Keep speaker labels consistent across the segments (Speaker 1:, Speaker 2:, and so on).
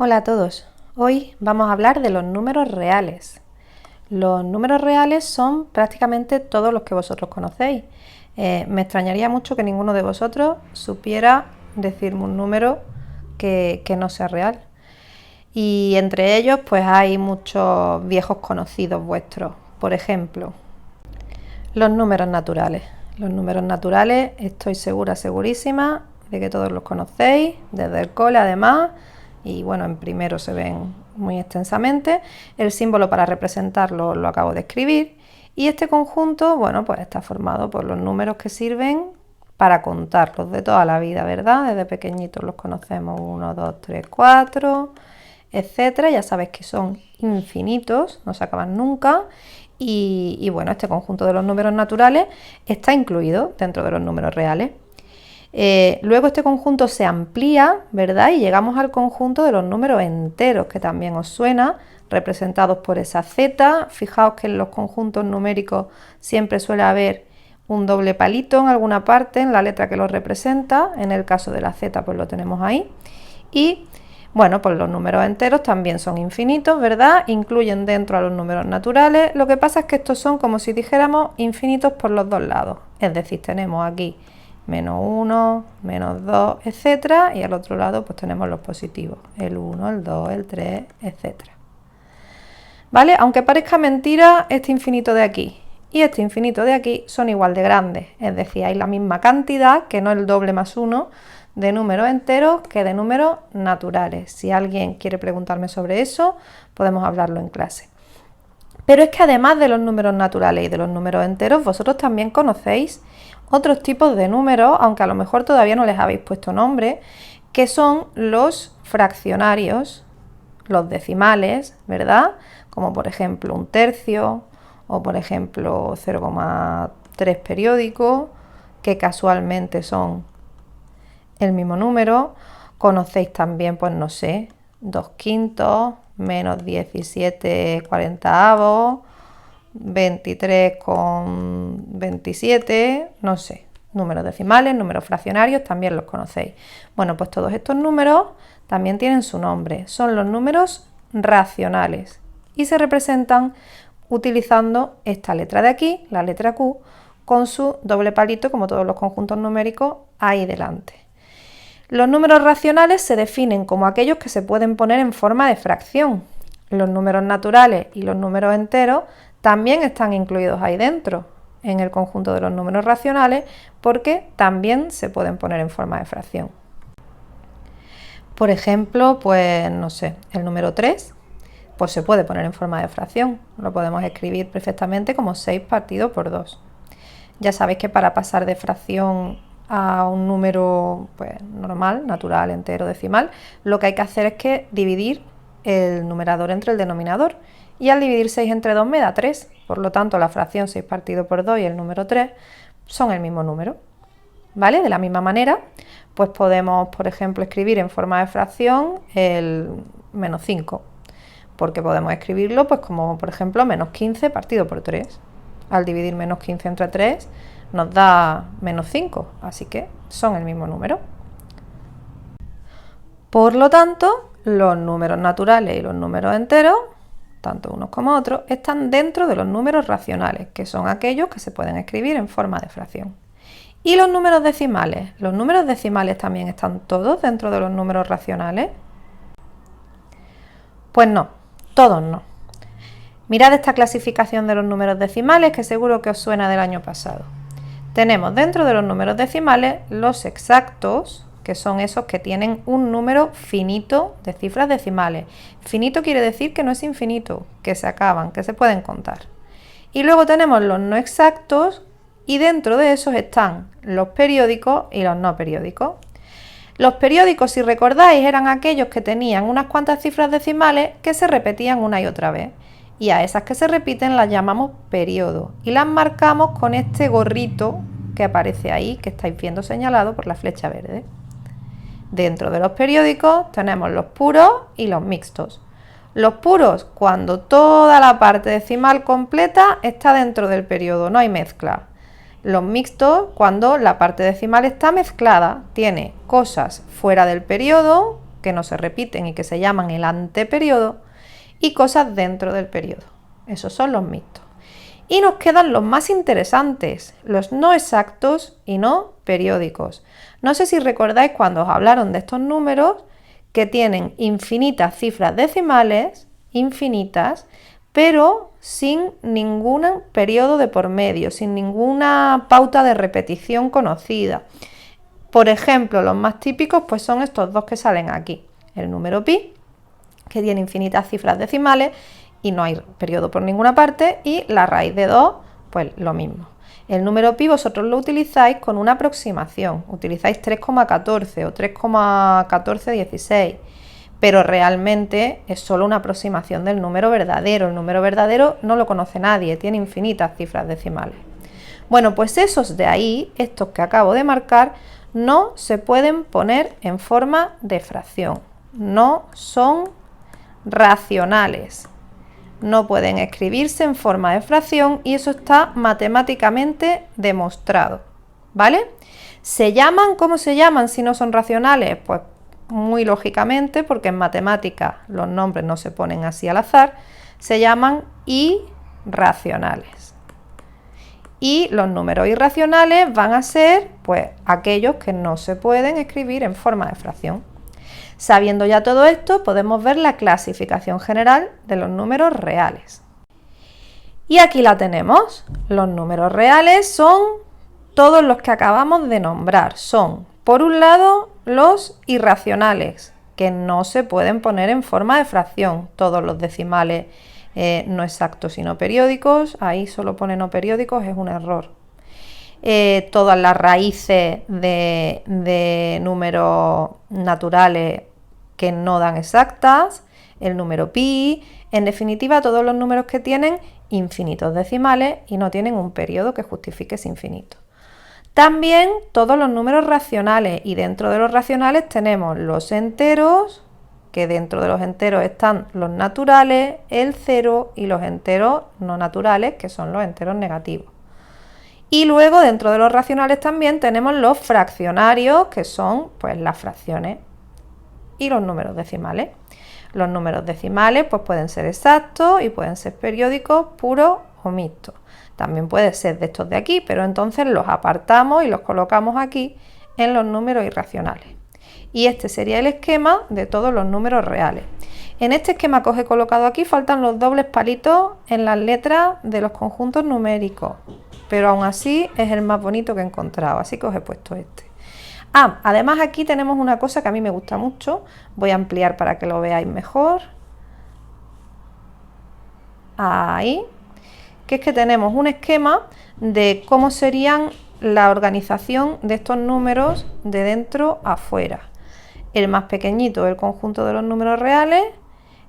Speaker 1: Hola a todos, hoy vamos a hablar de los números reales. Los números reales son prácticamente todos los que vosotros conocéis. Me extrañaría mucho que ninguno de vosotros supiera decirme un número que no sea real. Y entre ellos pues hay muchos viejos conocidos vuestros. Por ejemplo, los números naturales. Los números naturales estoy segurísima de que todos los conocéis, desde el cole además, y bueno, en primero se ven muy extensamente. El símbolo para representarlo lo acabo de escribir, y este conjunto, bueno, pues está formado por los números que sirven para contarlos de toda la vida, ¿verdad? Desde pequeñitos los conocemos, 1, 2, 3, 4, etcétera. Ya sabéis que son infinitos, no se acaban nunca. Y bueno, este conjunto de los números naturales está incluido dentro de los números reales. Luego este conjunto se amplía, ¿verdad? Y llegamos al conjunto de los números enteros, que también os suena, representados por esa Z. Fijaos que en los conjuntos numéricos siempre suele haber un doble palito en alguna parte, en la letra que los representa. En el caso de la Z pues lo tenemos ahí. Y bueno, pues los números enteros también son infinitos, ¿verdad? Incluyen dentro a los números naturales. Lo que pasa es que estos son como si dijéramos infinitos por los dos lados. Es decir, tenemos aquí menos 1, menos 2, etcétera, y al otro lado pues tenemos los positivos, el 1, el 2, el 3, etcétera. ¿Vale? Aunque parezca mentira, este infinito de aquí y este infinito de aquí son igual de grandes, es decir, hay la misma cantidad, que no el doble más 1, de números enteros que de números naturales. Si alguien quiere preguntarme sobre eso, podemos hablarlo en clase. Pero es que además de los números naturales y de los números enteros, vosotros también conocéis otros tipos de números, aunque a lo mejor todavía no les habéis puesto nombre, que son los fraccionarios, los decimales, ¿verdad? Como por ejemplo un tercio o por ejemplo 0,3 periódico, que casualmente son el mismo número. Conocéis también, pues no sé, 2 quintos, menos 17 cuarentaavos, 23,27, no sé, números decimales, números fraccionarios, también los conocéis. Bueno, pues todos estos números también tienen su nombre, son los números racionales y se representan utilizando esta letra de aquí, la letra Q, con su doble palito, como todos los conjuntos numéricos, ahí delante. Los números racionales se definen como aquellos que se pueden poner en forma de fracción. Los números naturales y los números enteros también están incluidos ahí dentro, en el conjunto de los números racionales, porque también se pueden poner en forma de fracción. Por ejemplo, pues no sé, el número 3, pues se puede poner en forma de fracción. Lo podemos escribir perfectamente como 6 partido por 2. Ya sabéis que para pasar de fracción a un número pues, normal, natural, entero, decimal, lo que hay que hacer es que dividir el numerador entre el denominador. Y al dividir 6 entre 2 me da 3, por lo tanto la fracción 6 partido por 2 y el número 3 son el mismo número, ¿vale? De la misma manera, pues podemos, por ejemplo, escribir en forma de fracción el menos 5, porque podemos escribirlo pues como, por ejemplo, menos 15 partido por 3. Al dividir menos 15 entre 3 nos da menos 5, así que son el mismo número. Por lo tanto, los números naturales y los números enteros, tanto unos como otros, están dentro de los números racionales, que son aquellos que se pueden escribir en forma de fracción. ¿Y los números decimales? ¿Los números decimales también están todos dentro de los números racionales? Pues no, todos no. Mirad esta clasificación de los números decimales, que seguro que os suena del año pasado. Tenemos dentro de los números decimales los exactos, que son esos que tienen un número finito de cifras decimales. Finito quiere decir que no es infinito, que se acaban, que se pueden contar. Y luego tenemos los no exactos, y dentro de esos están los periódicos y los no periódicos. Los periódicos, si recordáis, eran aquellos que tenían unas cuantas cifras decimales que se repetían una y otra vez. Y a esas que se repiten las llamamos periodo y las marcamos con este gorrito que aparece ahí, que estáis viendo señalado por la flecha verde. Dentro de los periódicos tenemos los puros y los mixtos. Los puros, cuando toda la parte decimal completa está dentro del periodo, no hay mezcla. Los mixtos, cuando la parte decimal está mezclada, tiene cosas fuera del periodo, que no se repiten y que se llaman el anteperiodo, y cosas dentro del periodo. Esos son los mixtos. Y nos quedan los más interesantes, los no exactos y no periódicos. No sé si recordáis cuando os hablaron de estos números que tienen infinitas cifras decimales, infinitas, pero sin ningún periodo de por medio, sin ninguna pauta de repetición conocida. Por ejemplo, los más típicos pues son estos dos que salen aquí. El número pi, que tiene infinitas cifras decimales y no hay periodo por ninguna parte, y la raíz de 2, pues lo mismo. El número pi vosotros lo utilizáis con una aproximación, utilizáis 3,14 o 3,1416, pero realmente es solo una aproximación del número verdadero. El número verdadero no lo conoce nadie, tiene infinitas cifras decimales. Bueno, pues esos de ahí, estos que acabo de marcar, no se pueden poner en forma de fracción, no son racionales. No pueden escribirse en forma de fracción y eso está matemáticamente demostrado, ¿vale? ¿Se llaman? ¿Cómo se llaman si no son racionales? Pues muy lógicamente, porque en matemáticas los nombres no se ponen así al azar, se llaman irracionales. Y los números irracionales van a ser, pues, aquellos que no se pueden escribir en forma de fracción. Sabiendo ya todo esto, podemos ver la clasificación general de los números reales. Y aquí la tenemos. Los números reales son todos los que acabamos de nombrar. Son, por un lado, los irracionales, que no se pueden poner en forma de fracción. Todos los decimales no exactos sino periódicos. Ahí solo pone no periódicos, es un error. Todas las raíces de números naturales que no dan exactas, el número pi, en definitiva todos los números que tienen infinitos decimales y no tienen un periodo que justifique ese infinito. También todos los números racionales, y dentro de los racionales tenemos los enteros, que dentro de los enteros están los naturales, el cero, y los enteros no naturales, que son los enteros negativos. Y luego dentro de los racionales también tenemos los fraccionarios, que son pues las fracciones, y los números decimales. Los números decimales pues pueden ser exactos y pueden ser periódicos, puros o mixtos. También puede ser de estos de aquí, pero entonces los apartamos y los colocamos aquí en los números irracionales. Y este sería el esquema de todos los números reales. En este esquema que os he colocado aquí faltan los dobles palitos en las letras de los conjuntos numéricos, pero aún así es el más bonito que he encontrado, así que os he puesto este. Además aquí tenemos una cosa que a mí me gusta mucho, voy a ampliar para que lo veáis mejor. Ahí, que es que tenemos un esquema de cómo serían la organización de estos números de dentro a fuera. El más pequeñito, el conjunto de los números reales,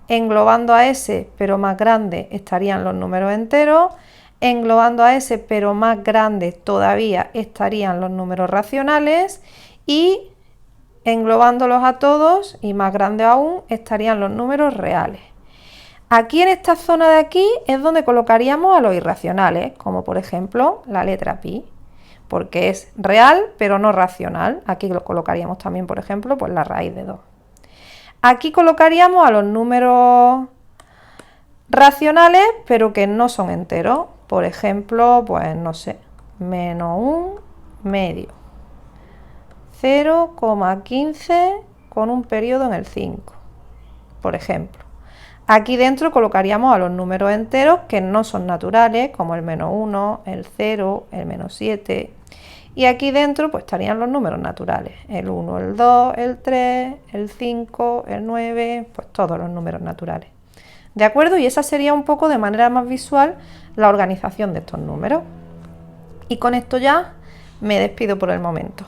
Speaker 1: englobando a ese pero más grande estarían los números enteros, englobando a ese pero más grande todavía estarían los números racionales, y englobándolos a todos y más grande aún estarían los números reales. Aquí en esta zona de aquí es donde colocaríamos a los irracionales, como por ejemplo la letra pi, porque es real pero no racional. Aquí lo colocaríamos también, por ejemplo, pues la raíz de 2. Aquí colocaríamos a los números racionales pero que no son enteros, por ejemplo, pues no sé, menos un medio, 0,15 con un periodo en el 5, por ejemplo. Aquí dentro colocaríamos a los números enteros que no son naturales, como el menos 1, el 0, el menos 7. Y aquí dentro pues estarían los números naturales, el 1, el 2, el 3, el 5, el 9, pues todos los números naturales. ¿De acuerdo? Y esa sería un poco de manera más visual la organización de estos números. Y con esto ya me despido por el momento.